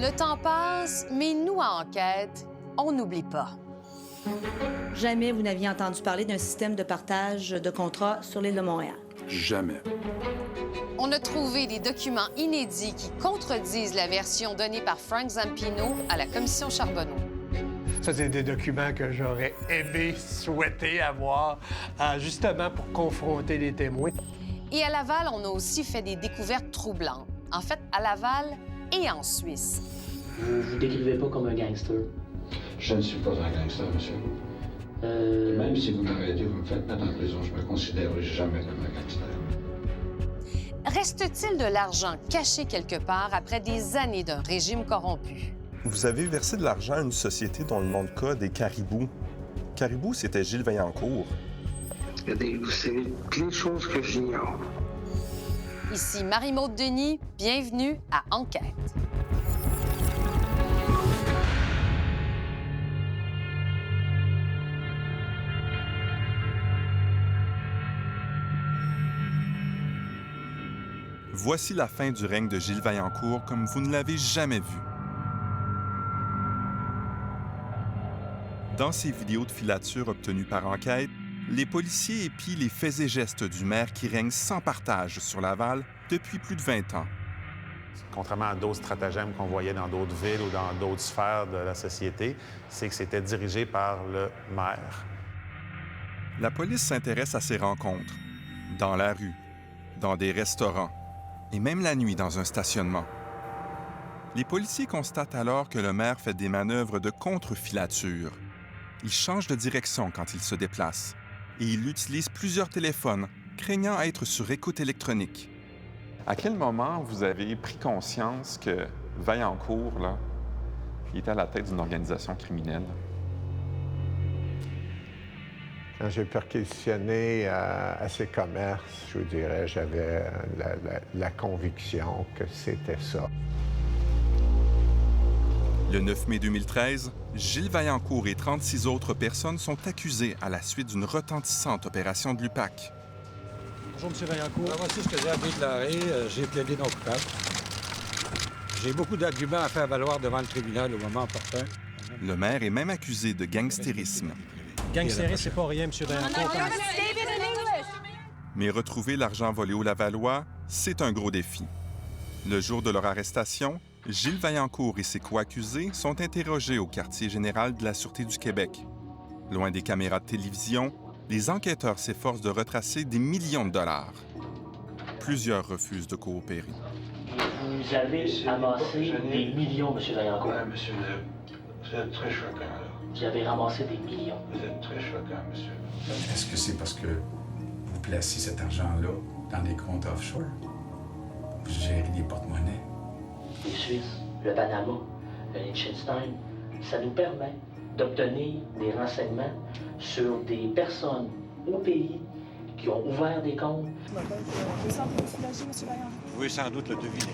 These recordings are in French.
Le temps passe, mais nous, à Enquête, on n'oublie pas. Jamais vous n'aviez entendu parler d'un système de partage de contrats sur l'île de Montréal. Jamais. On a trouvé des documents inédits qui contredisent la version donnée par Frank Zampino à la commission Charbonneau. Ça, c'est des documents que j'aurais aimé, souhaité avoir, justement pour confronter les témoins. Et à Laval, on a aussi fait des découvertes troublantes. En fait, à Laval et en Suisse. Vous ne vous décrivez pas comme un gangster. Je ne suis pas un gangster, monsieur. Même si vous m'arrêtez, vous me faites mettre en prison, je me considérerai jamais comme un gangster. Reste-t-il de l'argent caché quelque part après des années d'un régime corrompu? Vous avez versé de l'argent à une société dont le nom de code est Caribou. Caribou, c'était Gilles Vaillancourt. C'est plein de choses que j'ignore. Ici Marie-Maude Denis, bienvenue à Enquête. Voici la fin du règne de Gilles Vaillancourt comme vous ne l'avez jamais vu. Dans ces vidéos de filature obtenues par Enquête, les policiers épient les faits et gestes du maire qui règne sans partage sur Laval depuis plus de 20 ans. Contrairement à d'autres stratagèmes qu'on voyait dans d'autres villes ou dans d'autres sphères de la société, c'est que c'était dirigé par le maire. La police s'intéresse à ces rencontres, dans la rue, dans des restaurants, et même la nuit dans un stationnement. Les policiers constatent alors que le maire fait des manœuvres de contre-filature. Il change de direction quand il se déplace et il utilise plusieurs téléphones, craignant être sur écoute électronique. À quel moment vous avez pris conscience que Vaillancourt, là, il était à la tête d'une organisation criminelle? Quand j'ai perquisitionné à ces commerces, je vous dirais, j'avais la conviction que c'était ça. Le 9 mai 2013, Gilles Vaillancourt et 36 autres personnes sont accusées à la suite d'une retentissante opération de l'UPAC. Bonjour, M. Vaillancourt. Voici ce que j'ai à déclarer. J'ai plaidé non coupable. J'ai beaucoup d'arguments à faire valoir devant le tribunal au moment opportun. Le maire est même accusé de gangstérisme. Gangstérisme, c'est pas rien, M. Vaillancourt. Mais retrouver l'argent volé au Lavallois, c'est un gros défi. Le jour de leur arrestation, Gilles Vaillancourt et ses co-accusés sont interrogés au quartier général de la Sûreté du Québec. Loin des caméras de télévision, les enquêteurs s'efforcent de retracer des millions de dollars. Plusieurs refusent de coopérer. Vous avez amassé des millions, M. Vaillancourt. Oui, monsieur, vous êtes très choquant, là. Vous avez ramassé des millions. Vous êtes très choquant, monsieur. Est-ce que c'est parce que vous placez cet argent-là dans des comptes offshore? Vous gérez des porte-monnaies? Les Suisses, le Panama, le Liechtenstein, ça nous permet d'obtenir des renseignements sur des personnes au pays qui ont ouvert des comptes. Vous pouvez sans doute le deviner.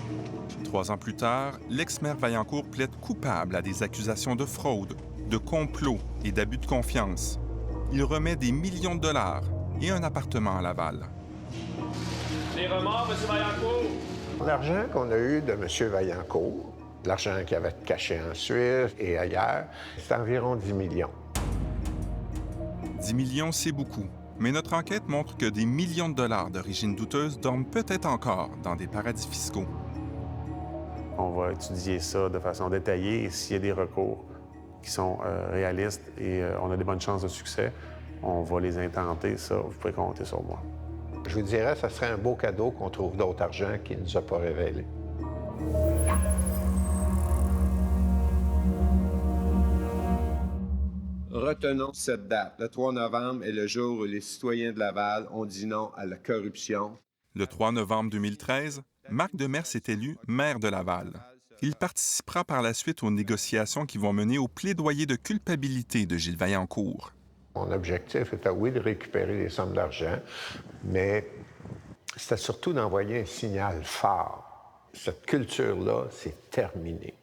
3 ans plus tard, l'ex-maire Vaillancourt plaide coupable à des accusations de fraude, de complot et d'abus de confiance. Il remet des millions de dollars et un appartement à Laval. Des remords, M. Vaillancourt? L'argent qu'on a eu de M. Vaillancourt, l'argent qu'il avait caché en Suisse et ailleurs, c'est environ 10 millions. 10 millions, c'est beaucoup. Mais notre enquête montre que des millions de dollars d'origine douteuse dorment peut-être encore dans des paradis fiscaux. On va étudier ça de façon détaillée et s'il y a des recours qui sont réalistes et on a des bonnes chances de succès, on va les intenter, ça, vous pouvez compter sur moi. Je vous dirais, ça serait un beau cadeau qu'on trouve d'autres argent qu'il ne nous a pas révélé. Retenons cette date. Le 3 novembre est le jour où les citoyens de Laval ont dit non à la corruption. Le 3 novembre 2013, Marc Demers est élu maire de Laval. Il participera par la suite aux négociations qui vont mener au plaidoyer de culpabilité de Gilles Vaillancourt. Mon objectif était, oui, de récupérer des sommes d'argent, mais c'était surtout d'envoyer un signal fort. Cette culture-là, c'est terminé.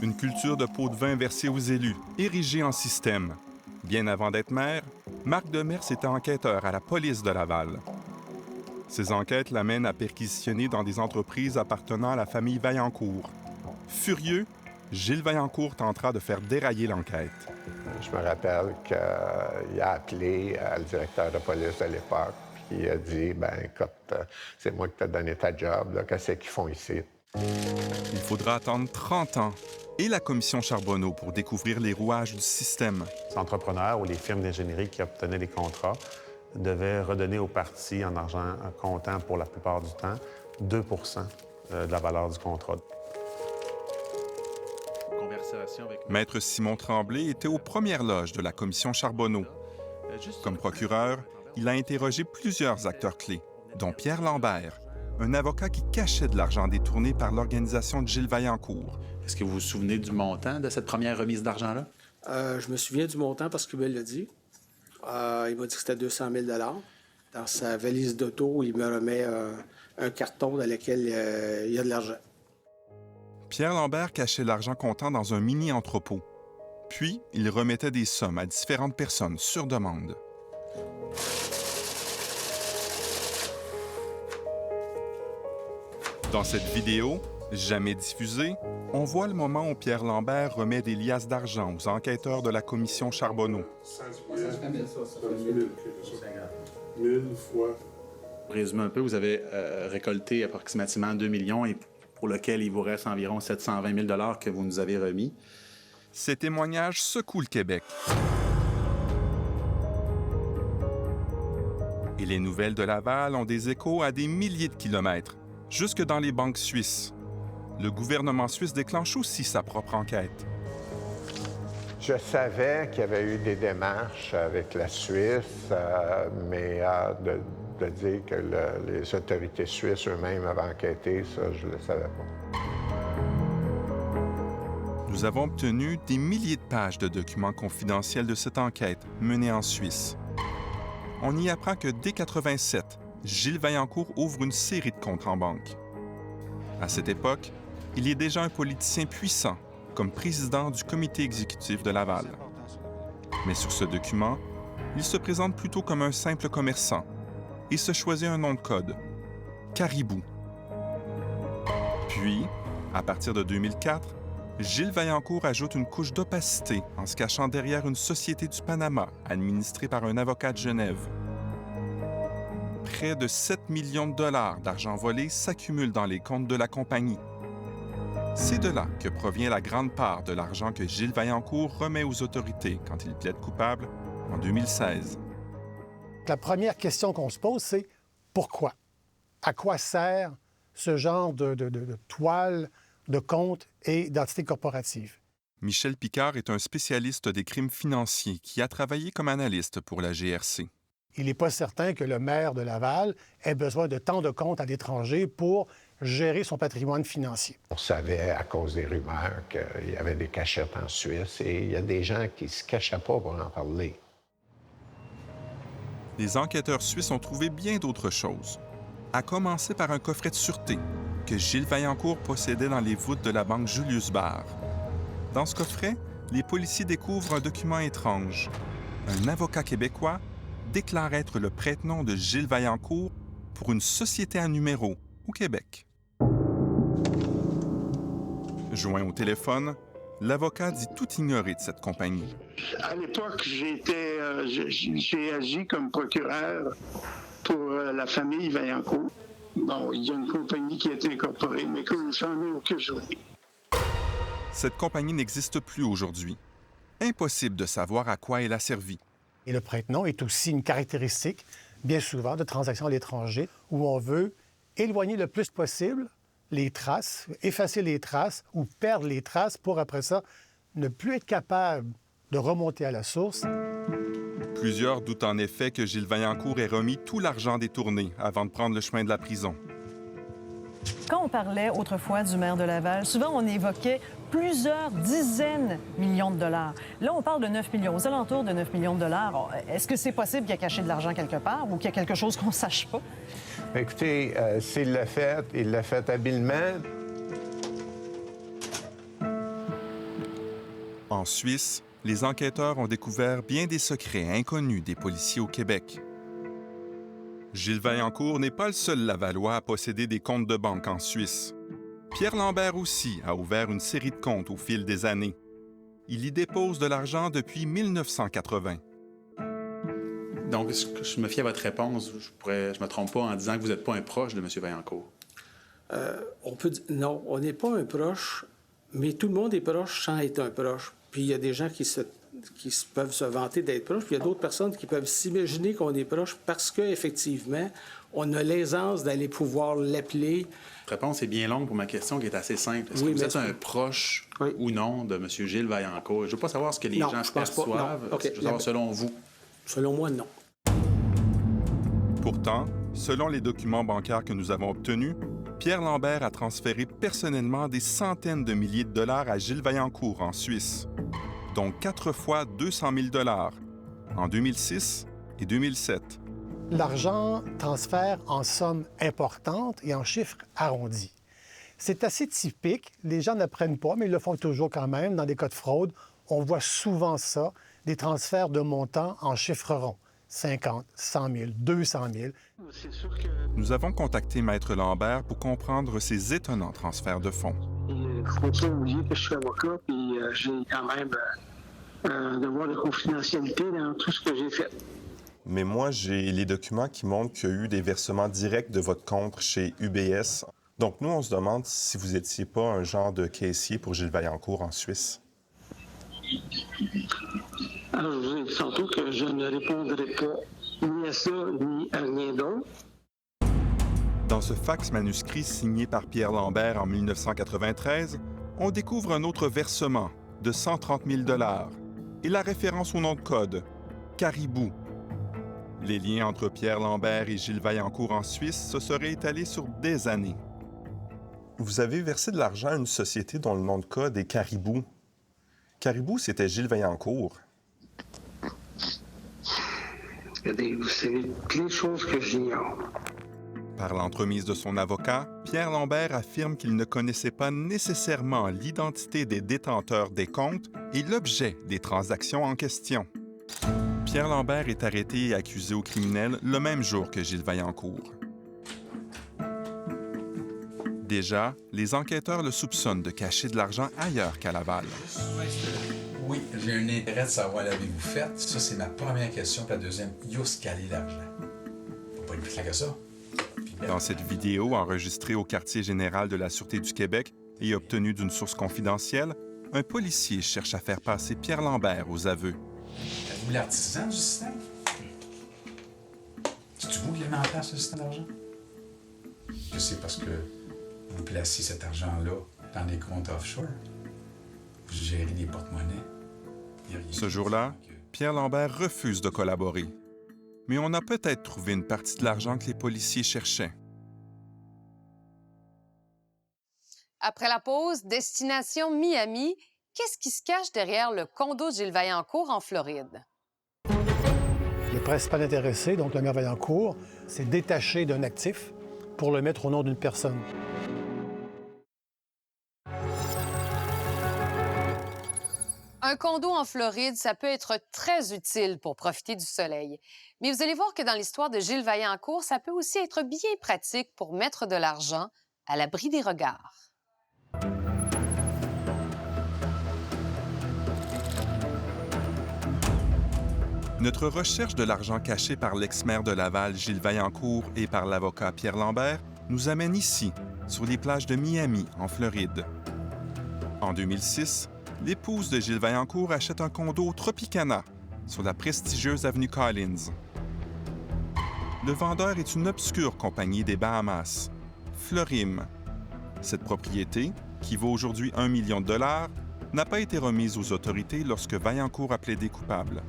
Une culture de pots de vin versée aux élus, érigée en système. Bien avant d'être maire, Marc Demers était enquêteur à la police de Laval. Ces enquêtes l'amènent à perquisitionner dans des entreprises appartenant à la famille Vaillancourt. Furieux, Gilles Vaillancourt tentera de faire dérailler l'enquête. Je me rappelle qu'il a appelé le directeur de police de l'époque, puis il a dit, ben écoute, c'est moi qui t'ai donné ta job, là, qu'est-ce qu'ils font ici? Il faudra attendre 30 ans et la commission Charbonneau pour découvrir les rouages du système. Les entrepreneurs ou les firmes d'ingénierie qui obtenaient les contrats devaient redonner au parti en argent comptant pour la plupart du temps 2 de la valeur du contrat. Maître Simon Tremblay était aux premières loges de la commission Charbonneau. Comme procureur, il a interrogé plusieurs acteurs clés, dont Pierre Lambert, un avocat qui cachait de l'argent détourné par l'organisation de Gilles Vaillancourt. Est-ce que vous vous souvenez du montant de cette première remise d'argent-là? Je me souviens du montant parce qu'il me l'a dit. Il m'a dit que c'était 200 000 $. Dans sa valise d'auto, il me remet un carton dans lequel il y a de l'argent. Pierre Lambert cachait l'argent comptant dans un mini-entrepôt. Puis, il remettait des sommes à différentes personnes sur demande. Dans cette vidéo, jamais diffusée, on voit le moment où Pierre Lambert remet des liasses d'argent aux enquêteurs de la commission Charbonneau. 1000 fois. Pour résumer un peu, vous avez récolté approximativement 2 millions et pour lequel il vous reste environ 720 000 $ que vous nous avez remis. Ces témoignages secouent le Québec. Et les nouvelles de Laval ont des échos à des milliers de kilomètres, jusque dans les banques suisses. Le gouvernement suisse déclenche aussi sa propre enquête. Je savais qu'il y avait eu des démarches avec la Suisse, mais de dire que les autorités suisses eux-mêmes avaient enquêté, ça, je ne le savais pas. Nous avons obtenu des milliers de pages de documents confidentiels de cette enquête menée en Suisse. On y apprend que dès 1987, Gilles Vaillancourt ouvre une série de comptes en banque. À cette époque, il est déjà un politicien puissant, comme président du comité exécutif de Laval. Mais sur ce document, il se présente plutôt comme un simple commerçant et se choisit un nom de code, Caribou. Puis, à partir de 2004, Gilles Vaillancourt ajoute une couche d'opacité en se cachant derrière une société du Panama administrée par un avocat de Genève. Près de 7 millions de dollars d'argent volé s'accumulent dans les comptes de la compagnie. C'est de là que provient la grande part de l'argent que Gilles Vaillancourt remet aux autorités quand il plaide coupable en 2016. La première question qu'on se pose, c'est pourquoi? À quoi sert ce genre de toile de comptes et d'entités corporatives? Michel Picard est un spécialiste des crimes financiers qui a travaillé comme analyste pour la GRC. Il n'est pas certain que le maire de Laval ait besoin de tant de comptes à l'étranger pour gérer son patrimoine financier. On savait, à cause des rumeurs, qu'il y avait des cachettes en Suisse et il y a des gens qui ne se cachaient pas pour en parler. Les enquêteurs suisses ont trouvé bien d'autres choses, à commencer par un coffret de sûreté que Gilles Vaillancourt possédait dans les voûtes de la banque Julius Baer. Dans ce coffret, les policiers découvrent un document étrange. Un avocat québécois déclare être le prête-nom de Gilles Vaillancourt pour une société à numéro au Québec. Joint au téléphone, l'avocat dit tout ignorer de cette compagnie. À l'époque, j'ai agi comme procureur pour la famille Vaillancourt. Bon, il y a une compagnie qui est incorporée, mais que j'en ai aucune journée. Cette compagnie n'existe plus aujourd'hui. Impossible de savoir à quoi elle a servi. Et le prête-nom est aussi une caractéristique, bien souvent, de transactions à l'étranger, où on veut éloigner le plus possible les traces, effacer les traces ou perdre les traces pour, après ça, ne plus être capable de remonter à la source. Plusieurs doutent en effet que Gilles Vaillancourt ait remis tout l'argent détourné avant de prendre le chemin de la prison. Quand on parlait autrefois du maire de Laval, souvent on évoquait plusieurs dizaines de millions de dollars. Là, on parle de 9 millions, aux alentours de 9 millions de dollars. Est-ce que c'est possible qu'il ait caché de l'argent quelque part ou qu'il y a quelque chose qu'on ne sache pas? Écoutez, s'il l'a fait, il l'a fait habilement. En Suisse, les enquêteurs ont découvert bien des secrets inconnus des policiers au Québec. Gilles Vaillancourt n'est pas le seul Lavallois à posséder des comptes de banque en Suisse. Pierre Lambert aussi a ouvert une série de comptes au fil des années. Il y dépose de l'argent depuis 1980. Donc, je me fie à votre réponse. Je me trompe pas en disant que vous n'êtes pas un proche de M. Vaillancourt. On peut dire, non, on n'est pas un proche, mais tout le monde est proche sans être un proche. Puis il y a des gens qui peuvent se vanter d'être proches, puis il y a d'autres personnes qui peuvent s'imaginer qu'on est proche parce qu'effectivement, on a l'aisance d'aller pouvoir l'appeler. La réponse est bien longue pour ma question qui est assez simple. Est-ce que vous êtes un proche ou non de M. Gilles Vaillancourt? Je ne veux pas savoir ce que les gens perçoivent. Je veux savoir selon vous. Selon moi, non. Pourtant, selon les documents bancaires que nous avons obtenus, Pierre Lambert a transféré personnellement des centaines de milliers de dollars à Gilles Vaillancourt en Suisse, dont 4 fois 200 000 dollars en 2006 et 2007. L'argent transfère en sommes importantes et en chiffres arrondis. C'est assez typique. Les gens n'apprennent pas, mais ils le font toujours quand même. Dans des cas de fraude, on voit souvent ça, des transferts de montants en chiffres ronds. 50, 100 000, 200 000. Nous avons contacté Maître Lambert pour comprendre ces étonnants transferts de fonds. Il ne faut pas oublier que je suis avocat, puis j'ai quand même un devoir de confidentialité dans tout ce que j'ai fait. Mais moi, j'ai les documents qui montrent qu'il y a eu des versements directs de votre compte chez UBS. Donc nous, on se demande si vous n'étiez pas un genre de caissier pour Gilles Vaillancourt en Suisse. Alors, je vous ai dit tantôt que je ne répondrai pas ni à ça, ni à rien d'autre. Dans ce fax manuscrit signé par Pierre Lambert en 1993, on découvre un autre versement de 130 000 dollars et la référence au nom de code, Caribou. Les liens entre Pierre Lambert et Gilles Vaillancourt en Suisse se seraient étalés sur des années. Vous avez versé de l'argent à une société dont le nom de code est Caribou. Caribou, c'était Gilles Vaillancourt. Regardez, c'est plein de choses que j'ignore. Par l'entremise de son avocat, Pierre Lambert affirme qu'il ne connaissait pas nécessairement l'identité des détenteurs des comptes et l'objet des transactions en question. Pierre Lambert est arrêté et accusé au criminel le même jour que Gilles Vaillancourt. Déjà, les enquêteurs le soupçonnent de cacher de l'argent ailleurs qu'à Laval. Oui, j'ai un intérêt de savoir l'avez-vous fait. Ça, c'est ma première question. Puis la deuxième, yous calé l'argent. Faut pas être plus clair que ça. Dans cette vidéo enregistrée au quartier général de la Sûreté du Québec et obtenue d'une source confidentielle, un policier cherche à faire passer Pierre Lambert aux aveux. Êtes-vous l'artisan du système? C'est-tu vous qui l'avez mis en place, ce système d'argent? Je sais parce que vous placez cet argent-là dans des comptes offshore. Vous gérez des porte-monnaies. Ce jour-là, Pierre Lambert refuse de collaborer. Mais on a peut-être trouvé une partie de l'argent que les policiers cherchaient. Après la pause, destination Miami, qu'est-ce qui se cache derrière le condo de Gilles Vaillancourt en Floride? Le principal intéressé, donc le maire Vaillancourt, s'est détaché d'un actif pour le mettre au nom d'une personne. Un condo en Floride, ça peut être très utile pour profiter du soleil. Mais vous allez voir que dans l'histoire de Gilles Vaillancourt, ça peut aussi être bien pratique pour mettre de l'argent à l'abri des regards. Notre recherche de l'argent caché par l'ex-maire de Laval, Gilles Vaillancourt, et par l'avocat Pierre Lambert nous amène ici, sur les plages de Miami, en Floride. En 2006, l'épouse de Gilles Vaillancourt achète un condo au Tropicana, sur la prestigieuse avenue Collins. Le vendeur est une obscure compagnie des Bahamas, Florim. Cette propriété, qui vaut aujourd'hui 1 million de dollars, n'a pas été remise aux autorités lorsque Vaillancourt a plaidé coupable.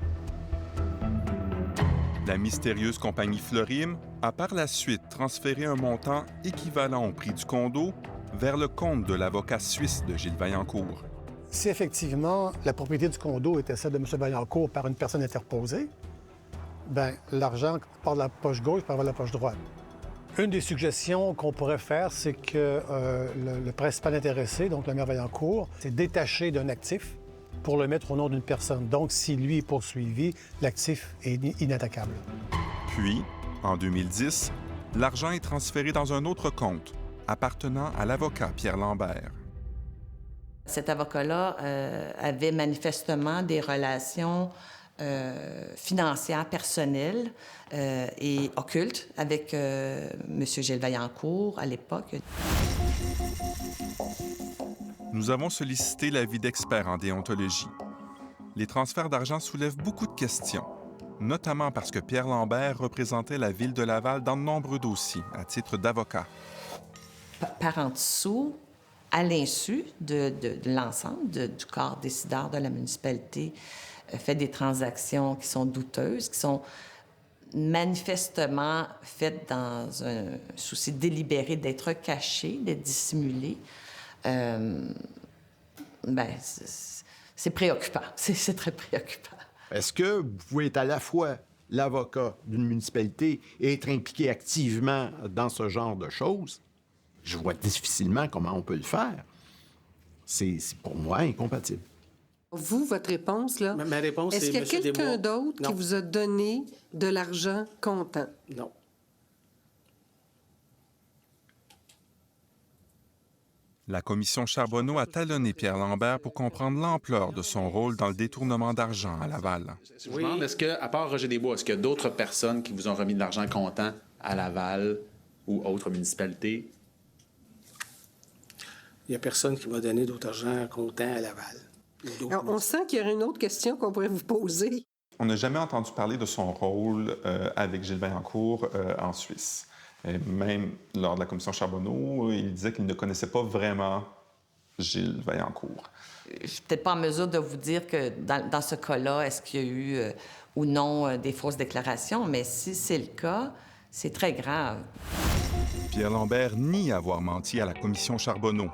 La mystérieuse compagnie Florim a par la suite transféré un montant équivalent au prix du condo vers le compte de l'avocat suisse de Gilles Vaillancourt. Si effectivement la propriété du condo était celle de M. Vaillancourt par une personne interposée, bien, l'argent part de la poche gauche part vers la poche droite. Une des suggestions qu'on pourrait faire, c'est que le principal intéressé, donc le maire Vaillancourt, s'est détaché d'un actif pour le mettre au nom d'une personne. Donc, si lui est poursuivi, l'actif est inattaquable. Puis, En 2010, l'argent est transféré dans un autre compte appartenant à l'avocat Pierre Lambert. Cet avocat-là avait manifestement des relations financières personnelles et occultes avec M. Gilles Vaillancourt à l'époque. Nous avons sollicité l'avis d'experts en déontologie. Les transferts d'argent soulèvent beaucoup de questions, notamment parce que Pierre Lambert représentait la ville de Laval dans de nombreux dossiers à titre d'avocat. Par en dessous, à l'insu de l'ensemble du corps décideur de la municipalité, fait des transactions qui sont douteuses, qui sont manifestement faites dans un souci délibéré d'être cachées, d'être dissimulées. C'est préoccupant. C'est très préoccupant. Est-ce que vous pouvez être à la fois l'avocat d'une municipalité et être impliqué activement dans ce genre de choses? Je vois difficilement comment on peut le faire. C'est pour moi incompatible. Vous, votre réponse, là, ma réponse, est-ce qu'il y a quelqu'un d'autre qui vous a donné de l'argent comptant? Non. La commission Charbonneau a talonné Pierre Lambert pour comprendre l'ampleur de son rôle dans le détournement d'argent à Laval. Je vous demande, est-ce que, à part Roger Desbois, est-ce qu'il y a d'autres personnes qui vous ont remis de l'argent comptant à Laval ou autres municipalités? Il n'y a personne qui m'a donné d'autre argent comptant à Laval. Alors, on sent qu'il y aurait une autre question qu'on pourrait vous poser. On n'a jamais entendu parler de son rôle avec Gilles Vaillancourt en Suisse. Et même lors de la commission Charbonneau, il disait qu'il ne connaissait pas vraiment Gilles Vaillancourt. Je ne suis peut-être pas en mesure de vous dire que dans ce cas-là, est-ce qu'il y a eu ou non des fausses déclarations, mais si c'est le cas, c'est très grave. Pierre Lambert nie avoir menti à la commission Charbonneau.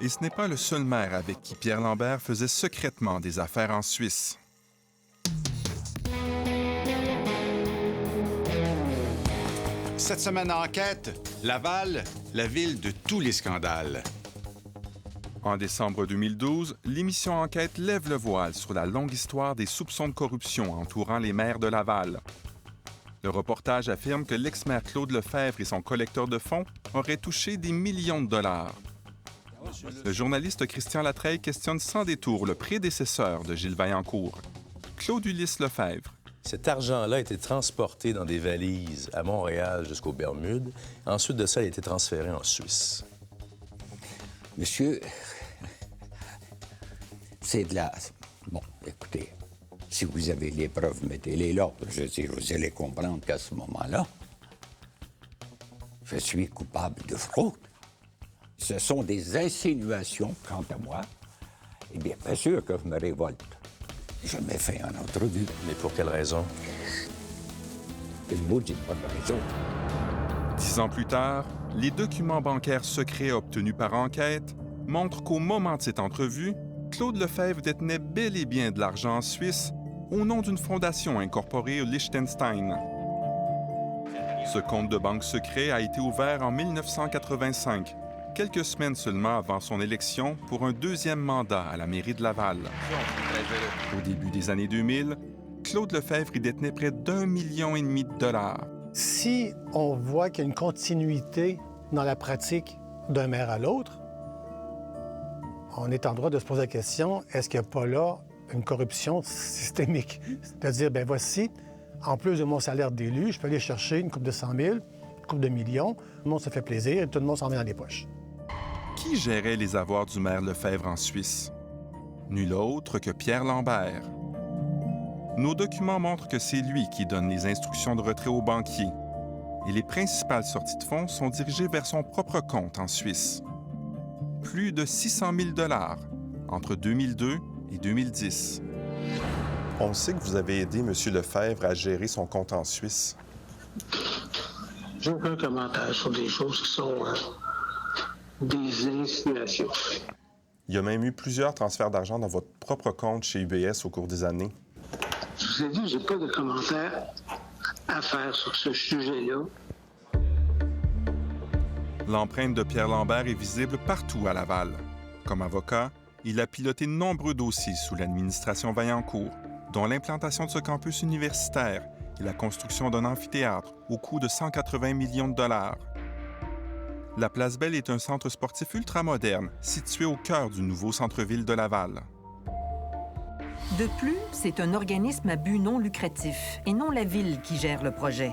Et ce n'est pas le seul maire avec qui Pierre Lambert faisait secrètement des affaires en Suisse. Cette semaine en enquête, Laval, la ville de tous les scandales. En décembre 2012, l'émission Enquête lève le voile sur la longue histoire des soupçons de corruption entourant les maires de Laval. Le reportage affirme que l'ex-maire Claude Lefebvre et son collecteur de fonds auraient touché des millions de dollars. Le journaliste Christian Latreille questionne sans détour le prédécesseur de Gilles Vaillancourt, Claude Ulysse Lefebvre. Cet argent-là a été transporté dans des valises à Montréal jusqu'aux Bermudes. Ensuite de ça, il a été transféré en Suisse. Monsieur, c'est de la... Bon, écoutez, si vous avez les preuves, mettez-les là. Je veux dire, vous allez comprendre qu'à ce moment-là, je suis coupable de fraude. Ce sont des insinuations, quant à moi. Eh bien sûr que je me révolte. Je m'ai fait en entrevue. Mais pour quelle raison? Une maudite bonne raison. 10 ans plus tard, les documents bancaires secrets obtenus par enquête montrent qu'au moment de cette entrevue, Claude Lefebvre détenait bel et bien de l'argent en Suisse au nom d'une fondation incorporée au Liechtenstein. Ce compte de banque secret a été ouvert en 1985, quelques semaines seulement avant son élection pour un deuxième mandat à la mairie de Laval. Au début des années 2000, Claude Lefebvre y détenait près d'1,5 million de dollars. Si on voit qu'il y a une continuité dans la pratique d'un maire à l'autre, on est en droit de se poser la question, est-ce qu'il n'y a pas là une corruption systémique? C'est-à-dire, bien voici, en plus de mon salaire d'élu, je peux aller chercher une coupe de 100 000, une coupe de millions, tout le monde se fait plaisir et tout le monde s'en met dans les poches. Qui gérait les avoirs du maire Lefebvre en Suisse? Nul autre que Pierre Lambert. Nos documents montrent que c'est lui qui donne les instructions de retrait aux banquiers. Et les principales sorties de fonds sont dirigées vers son propre compte en Suisse. Plus de 600 000 $ entre 2002 et 2010. On sait que vous avez aidé M. Lefebvre à gérer son compte en Suisse. J'ai aucun commentaire sur des choses qui sont des insinuations. Il y a même eu plusieurs transferts d'argent dans votre propre compte chez UBS au cours des années. Je vous ai dit, j'ai pas de commentaire à faire sur ce sujet-là. L'empreinte de Pierre Lambert est visible partout à Laval. Comme avocat, il a piloté de nombreux dossiers sous l'administration Vaillancourt, dont l'implantation de ce campus universitaire et la construction d'un amphithéâtre au coût de 180 millions de dollars. La Place Belle est un centre sportif ultramoderne situé au cœur du nouveau centre-ville de Laval. De plus, c'est un organisme à but non lucratif et non la Ville qui gère le projet.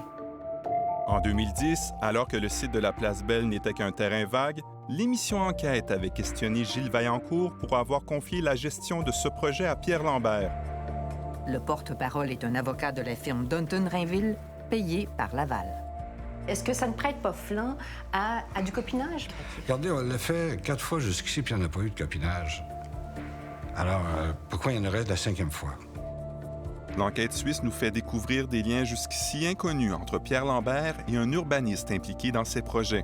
En 2010, alors que le site de la Place Belle n'était qu'un terrain vague, l'émission Enquête avait questionné Gilles Vaillancourt pour avoir confié la gestion de ce projet à Pierre Lambert. Le porte-parole est un avocat de la firme Dunton-Rainville, payé par Laval. Est-ce que ça ne prête pas flanc à du copinage? Regardez, on l'a fait 4 fois jusqu'ici, puis il n'y en a pas eu de copinage. Alors, pourquoi il y en aurait de la 5e fois? L'enquête suisse nous fait découvrir des liens jusqu'ici inconnus entre Pierre Lambert et un urbaniste impliqué dans ces projets.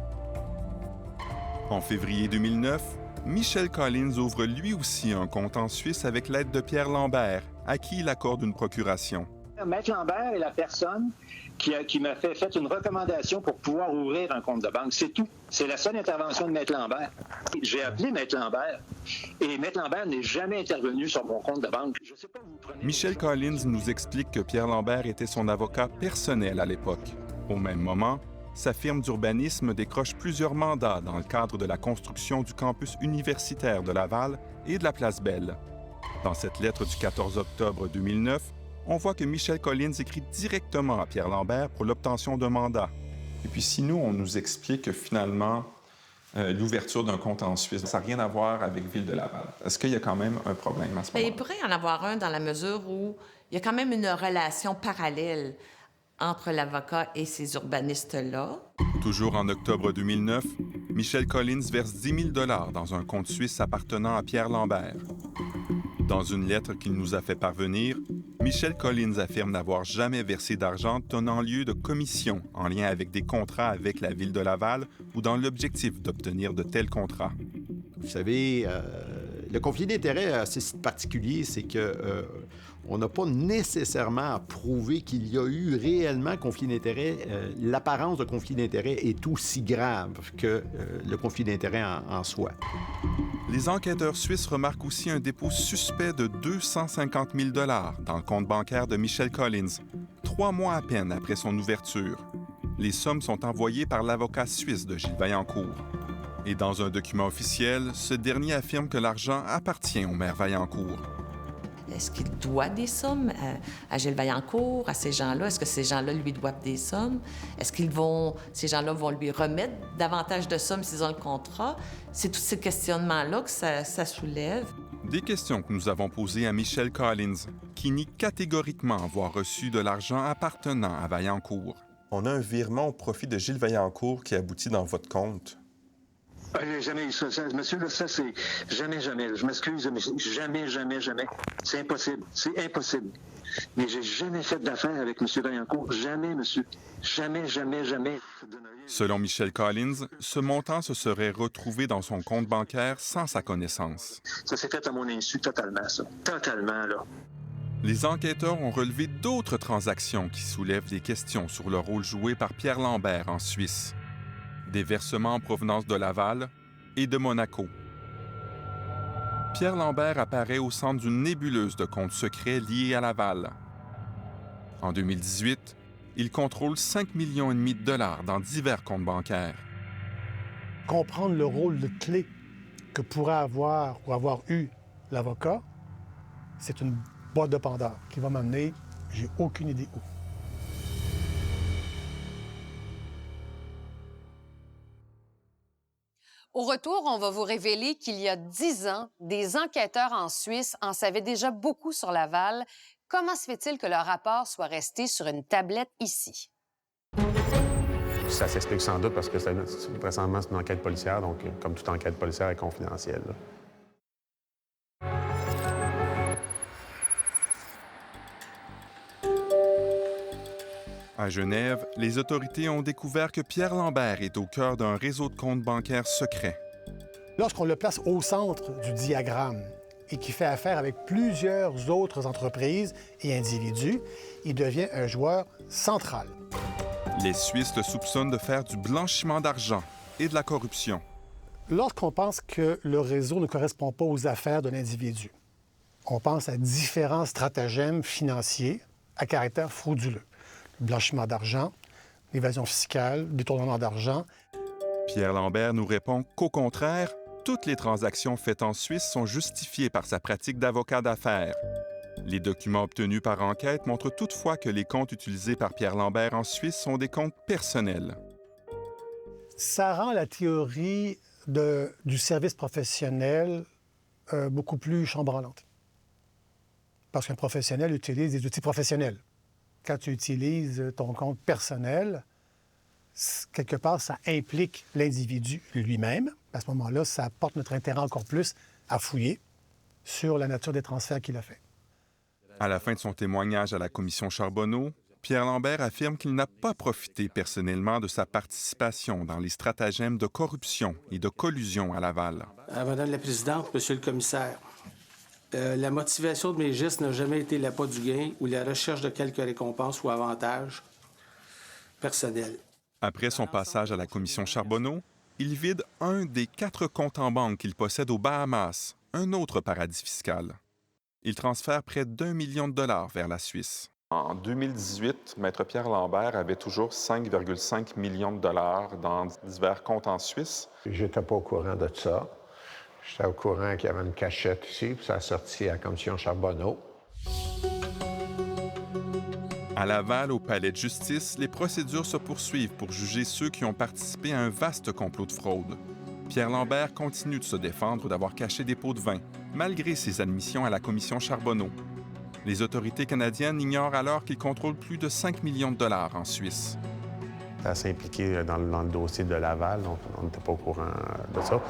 En février 2009, Michel Collins ouvre lui aussi un compte en Suisse avec l'aide de Pierre Lambert, à qui il accorde une procuration. Maître Lambert est la personne qui m'a fait une recommandation pour pouvoir ouvrir un compte de banque. C'est tout. C'est la seule intervention de Maître Lambert. J'ai appelé Maître Lambert et Maître Lambert n'est jamais intervenu sur mon compte de banque. Je sais pas où vous prenez... Michel Collins nous explique que Pierre Lambert était son avocat personnel à l'époque. Au même moment, sa firme d'urbanisme décroche plusieurs mandats dans le cadre de la construction du campus universitaire de Laval et de la Place Belle. Dans cette lettre du 14 octobre 2009, on voit que Michel Collins écrit directement à Pierre Lambert pour l'obtention d'un mandat. Et puis si nous, on nous explique que finalement, l'ouverture d'un compte en Suisse, ça n'a rien à voir avec Ville de Laval, est-ce qu'il y a quand même un problème à ce moment-là? Il pourrait y en avoir un dans la mesure où il y a quand même une relation parallèle entre l'avocat et ces urbanistes-là. Toujours en octobre 2009, Michel Collins verse 10 000 $ dans un compte suisse appartenant à Pierre Lambert. Dans une lettre qu'il nous a fait parvenir, Michel Collins affirme n'avoir jamais versé d'argent tenant lieu de commission en lien avec des contrats avec la Ville de Laval ou dans l'objectif d'obtenir de tels contrats. Vous savez, le conflit d'intérêts à ce site particulier, c'est que on n'a pas nécessairement à prouver qu'il y a eu réellement conflit d'intérêts. L'apparence de conflit d'intérêts est aussi grave que le conflit d'intérêts en soi. Les enquêteurs suisses remarquent aussi un dépôt suspect de 250 000 $ dans le compte bancaire de Michel Collins, 3 mois à peine après son ouverture. Les sommes sont envoyées par l'avocat suisse de Gilles Vaillancourt. Et dans un document officiel, ce dernier affirme que l'argent appartient au maire Vaillancourt. Est-ce qu'il doit des sommes à Gilles Vaillancourt, à ces gens-là? Est-ce que ces gens-là lui doivent des sommes? Est-ce ces gens-là vont lui remettre davantage de sommes s'ils ont le contrat? C'est tous ces questionnements-là que ça soulève. Des questions que nous avons posées à Michel Collins, qui nie catégoriquement avoir reçu de l'argent appartenant à Vaillancourt. On a un virement au profit de Gilles Vaillancourt qui aboutit dans votre compte. Jamais eu ça. Monsieur, là, ça, c'est jamais. Je m'excuse, mais jamais. C'est impossible. C'est impossible. Mais j'ai jamais fait d'affaires avec M. Vaillancourt. Jamais, monsieur. Jamais. Selon Michel Collins, ce montant se serait retrouvé dans son compte bancaire sans sa connaissance. Ça s'est fait à mon insu totalement, ça. Totalement, là. Les enquêteurs ont relevé d'autres transactions qui soulèvent des questions sur le rôle joué par Pierre Lambert en Suisse. Des versements en provenance de Laval et de Monaco. Pierre Lambert apparaît au centre d'une nébuleuse de comptes secrets liés à Laval. En 2018, il contrôle 5,5 millions de $ dans divers comptes bancaires. Comprendre le rôle de clé que pourrait avoir ou avoir eu l'avocat, c'est une boîte de Pandore qui va m'amener, j'ai aucune idée où. Au retour, on va vous révéler qu'il y a 10 ans, des enquêteurs en Suisse en savaient déjà beaucoup sur Laval. Comment se fait-il que leur rapport soit resté sur une tablette ici? Ça s'explique sans doute parce que présentement, c'est une enquête policière, donc comme toute enquête policière est confidentielle. Là. À Genève, les autorités ont découvert que Pierre Lambert est au cœur d'un réseau de comptes bancaires secrets. Lorsqu'on le place au centre du diagramme et qu'il fait affaire avec plusieurs autres entreprises et individus, il devient un joueur central. Les Suisses le soupçonnent de faire du blanchiment d'argent et de la corruption. Lorsqu'on pense que le réseau ne correspond pas aux affaires de l'individu, on pense à différents stratagèmes financiers à caractère frauduleux. blanchiment d'argent, évasion fiscale, détournement d'argent. Pierre Lambert nous répond qu'au contraire, toutes les transactions faites en Suisse sont justifiées par sa pratique d'avocat d'affaires. Les documents obtenus par enquête montrent toutefois que les comptes utilisés par Pierre Lambert en Suisse sont des comptes personnels. Ça rend la théorie du service professionnel beaucoup plus chambranlante. Parce qu'un professionnel utilise des outils professionnels. Quand tu utilises ton compte personnel, quelque part, ça implique l'individu lui-même. À ce moment-là, ça porte notre intérêt encore plus à fouiller sur la nature des transferts qu'il a faits. À la fin de son témoignage à la commission Charbonneau, Pierre Lambert affirme qu'il n'a pas profité personnellement de sa participation dans les stratagèmes de corruption et de collusion à Laval. Madame la Présidente, Monsieur le Commissaire, la motivation de mes gestes n'a jamais été l'appât du gain ou la recherche de quelques récompenses ou avantages personnels. Après son passage à la commission Charbonneau, il vide un des 4 comptes en banque qu'il possède aux Bahamas, un autre paradis fiscal. Il transfère près d'$1 million vers la Suisse. En 2018, Maître Pierre Lambert avait toujours 5,5 millions de dollars dans divers comptes en Suisse. J'étais pas au courant de ça. J'étais au courant qu'il y avait une cachette ici, puis ça a sorti à la commission Charbonneau. À Laval, au palais de justice, les procédures se poursuivent pour juger ceux qui ont participé à un vaste complot de fraude. Pierre Lambert continue de se défendre d'avoir caché des pots de vin, malgré ses admissions à la commission Charbonneau. Les autorités canadiennes ignorent alors qu'il contrôle plus de 5 millions de dollars en Suisse. Ça s'est impliqué dans le dossier de Laval, donc on n'était pas au courant de ça.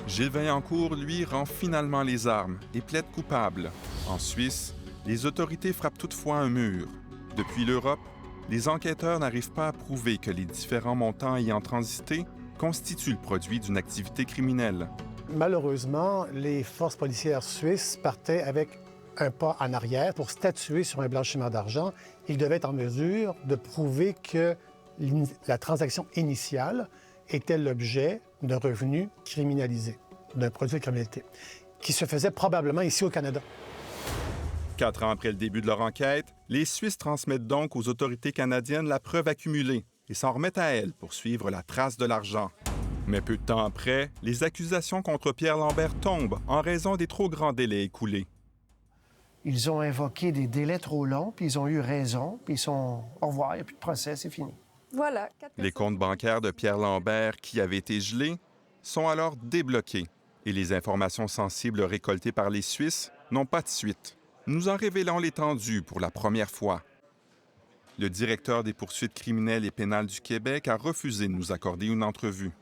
Gilles Vaillancourt, lui, rend finalement les armes et plaide coupable. En Suisse, les autorités frappent toutefois un mur. Depuis l'Europe, les enquêteurs n'arrivent pas à prouver que les différents montants ayant transité constituent le produit d'une activité criminelle. Malheureusement, les forces policières suisses partaient avec un pas en arrière pour statuer sur un blanchiment d'argent. Ils devaient être en mesure de prouver que la transaction initiale était l'objet d'un revenu criminalisé, d'un produit de criminalité, qui se faisait probablement ici au Canada. 4 ans après le début de leur enquête, les Suisses transmettent donc aux autorités canadiennes la preuve accumulée et s'en remettent à elles pour suivre la trace de l'argent. Mais peu de temps après, les accusations contre Pierre Lambert tombent en raison des trop grands délais écoulés. Ils ont invoqué des délais trop longs, puis ils ont eu raison, puis ils sont... Au revoir, il n'y a plus de procès, c'est fini. Voilà. Les comptes bancaires de Pierre Lambert, qui avaient été gelés, sont alors débloqués et les informations sensibles récoltées par les Suisses n'ont pas de suite. Nous en révélons l'étendue pour la première fois. Le directeur des poursuites criminelles et pénales du Québec a refusé de nous accorder une entrevue.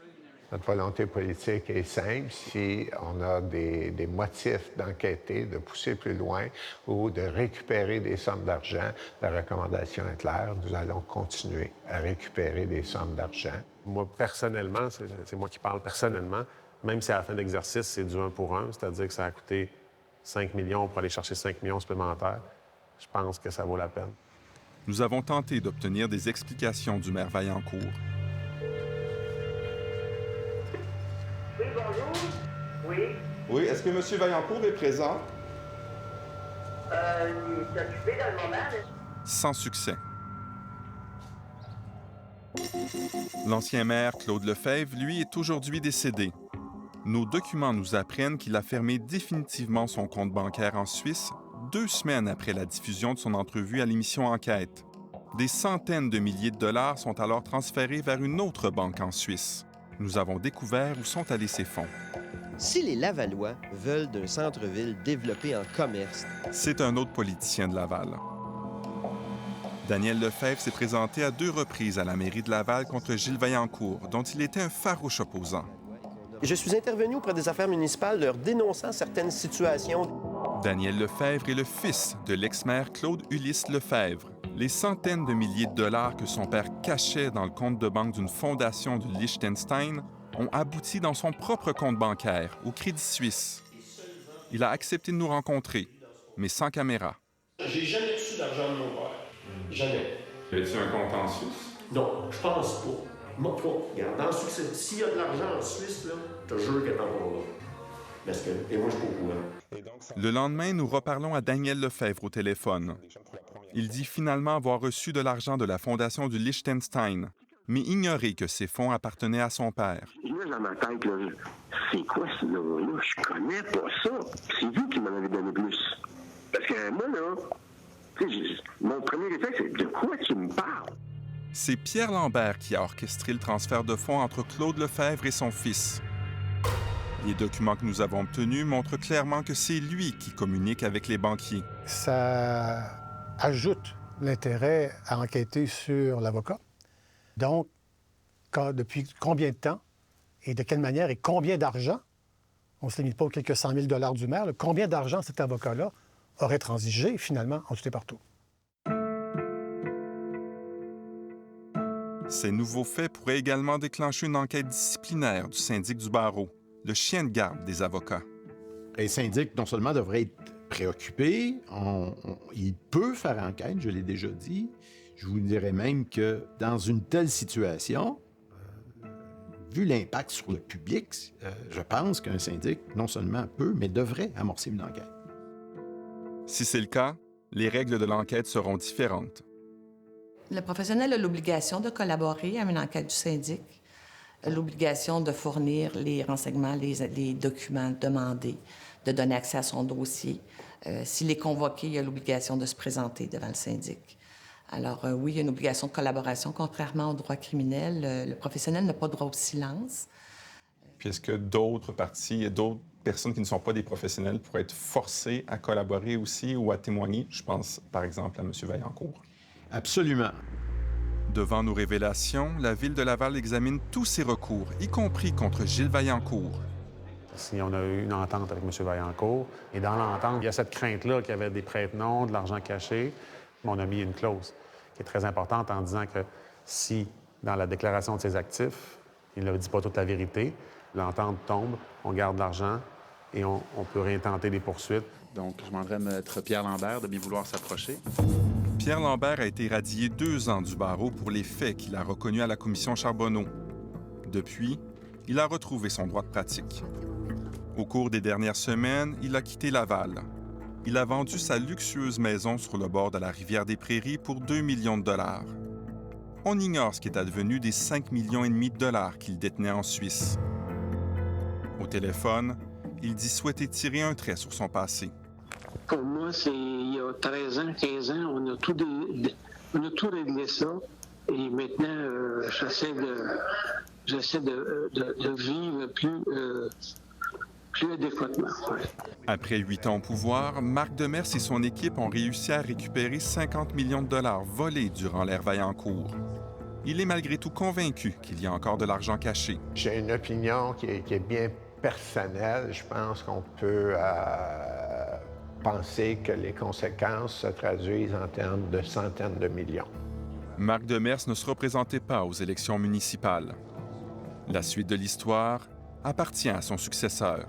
Notre volonté politique est simple. Si on a des motifs d'enquêter, de pousser plus loin ou de récupérer des sommes d'argent, la recommandation est claire. Nous allons continuer à récupérer des sommes d'argent. Moi, personnellement, c'est moi qui parle personnellement, même si à la fin d'exercice, c'est du 1 pour 1, c'est-à-dire que ça a coûté 5 millions pour aller chercher 5 millions supplémentaires, je pense que ça vaut la peine. Nous avons tenté d'obtenir des explications du maire Vaillancourt. Oui, bonjour. Oui. Oui, est-ce que M. Vaillancourt est présent? Il est occupé dans le moment. Sans succès. L'ancien maire Claude Lefebvre, lui, est aujourd'hui décédé. Nos documents nous apprennent qu'il a fermé définitivement son compte bancaire en Suisse 2 semaines après la diffusion de son entrevue à l'émission Enquête. Des centaines de milliers de dollars sont alors transférés vers une autre banque en Suisse. Nous avons découvert où sont allés ces fonds. Si les Lavallois veulent d'un centre-ville développé en commerce... C'est un autre politicien de Laval. Daniel Lefebvre s'est présenté à 2 reprises à la mairie de Laval contre Gilles Vaillancourt, dont il était un farouche opposant. Je suis intervenu auprès des affaires municipales leur dénonçant certaines situations. Daniel Lefebvre est le fils de l'ex-maire Claude Ulysse Lefebvre. Les centaines de milliers de dollars que son père cachait dans le compte de banque d'une fondation de Liechtenstein ont abouti dans son propre compte bancaire, au Crédit Suisse. Il a accepté de nous rencontrer, mais sans caméra. J'ai jamais reçu d'argent de mon père. Jamais. As-tu un compte en Suisse? Non, je pense pas. Moi, pas. Regarde, dans s'il y a de l'argent en Suisse, là, je te jure qu'elle est encore là. Parce que, et moi, je suis pas au courant. Le lendemain, nous reparlons à Daniel Lefebvre au téléphone. Il dit finalement avoir reçu de l'argent de la Fondation du Liechtenstein, mais ignorer que ces fonds appartenaient à son père. Là, dans ma tête, là, c'est quoi ce nom-là? Je connais pas ça. C'est vous qui m'en avez donné plus. Parce que moi, là, mon premier réflexe, c'est de quoi tu me parles? C'est Pierre Lambert qui a orchestré le transfert de fonds entre Claude Lefebvre et son fils. Les documents que nous avons obtenus montrent clairement que c'est lui qui communique avec les banquiers. Ça ajoute l'intérêt à enquêter sur l'avocat. Donc, depuis combien de temps et de quelle manière et combien d'argent, on ne se limite pas aux quelques 100 000 du maire, combien d'argent cet avocat-là aurait transigé finalement en tout et partout. Ces nouveaux faits pourraient également déclencher une enquête disciplinaire du syndic du barreau, le chien de garde des avocats. Le syndic, non seulement devrait être préoccupé, il peut faire enquête, je l'ai déjà dit. Je vous dirais même que dans une telle situation, vu l'impact sur le public, je pense qu'un syndic, non seulement peut, mais devrait amorcer une enquête. Si c'est le cas, les règles de l'enquête seront différentes. Le professionnel a l'obligation de collaborer à une enquête du syndic, l'obligation de fournir les renseignements, les documents demandés, de donner accès à son dossier. S'il est convoqué, il a l'obligation de se présenter devant le syndic. Alors oui, il y a une obligation de collaboration. Contrairement au droit criminel, le professionnel n'a pas droit au silence. Puis est-ce que d'autres parties et d'autres personnes qui ne sont pas des professionnels pourraient être forcées à collaborer aussi ou à témoigner? Je pense par exemple à M. Vaillancourt. Absolument. Devant nos révélations, la Ville de Laval examine tous ses recours, y compris contre Gilles Vaillancourt. Si on a eu une entente avec M. Vaillancourt, et dans l'entente, il y a cette crainte-là qu'il y avait des prête-noms, de l'argent caché, mais on a mis une clause qui est très importante en disant que si, dans la déclaration de ses actifs, il ne dit pas toute la vérité, l'entente tombe, on garde l'argent et on peut réintenter des poursuites. Donc, je demanderais à Maître Pierre Lambert de bien vouloir s'approcher. Pierre Lambert a été radié 2 ans du barreau pour les faits qu'il a reconnus à la commission Charbonneau. Depuis, il a retrouvé son droit de pratique. Au cours des dernières semaines, il a quitté Laval. Il a vendu sa luxueuse maison sur le bord de la rivière des Prairies pour 2 millions de dollars. On ignore ce qui est advenu des 5,5 millions de dollars qu'il détenait en Suisse. Au téléphone, il dit souhaiter tirer un trait sur son passé. Pour moi, c'est il y a 13 ans, 15 ans, on a tout réglé ça. Et maintenant, j'essaie de vivre plus adéquatement. Ouais. Après 8 ans au pouvoir, Marc Demers et son équipe ont réussi à récupérer 50 millions de dollars volés durant l'ère Vaillancourt. Il est malgré tout convaincu qu'il y a encore de l'argent caché. J'ai une opinion qui est bien personnelle. Je pense qu'on peut penser que les conséquences se traduisent en termes de centaines de millions. Marc Demers ne se représentait pas aux élections municipales. La suite de l'histoire appartient à son successeur.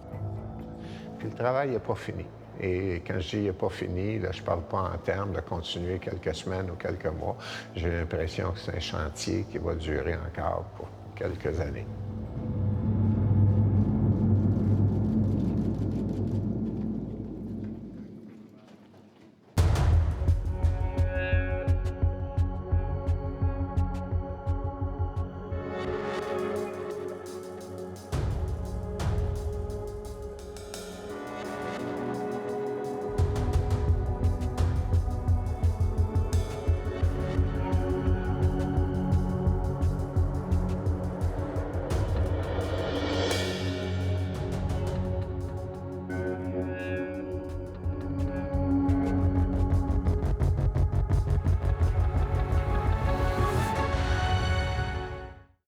Puis le travail n'est pas fini. Et quand je dis qu'il n'est pas fini, là, je ne parle pas en termes de continuer quelques semaines ou quelques mois. J'ai l'impression que c'est un chantier qui va durer encore pour quelques années.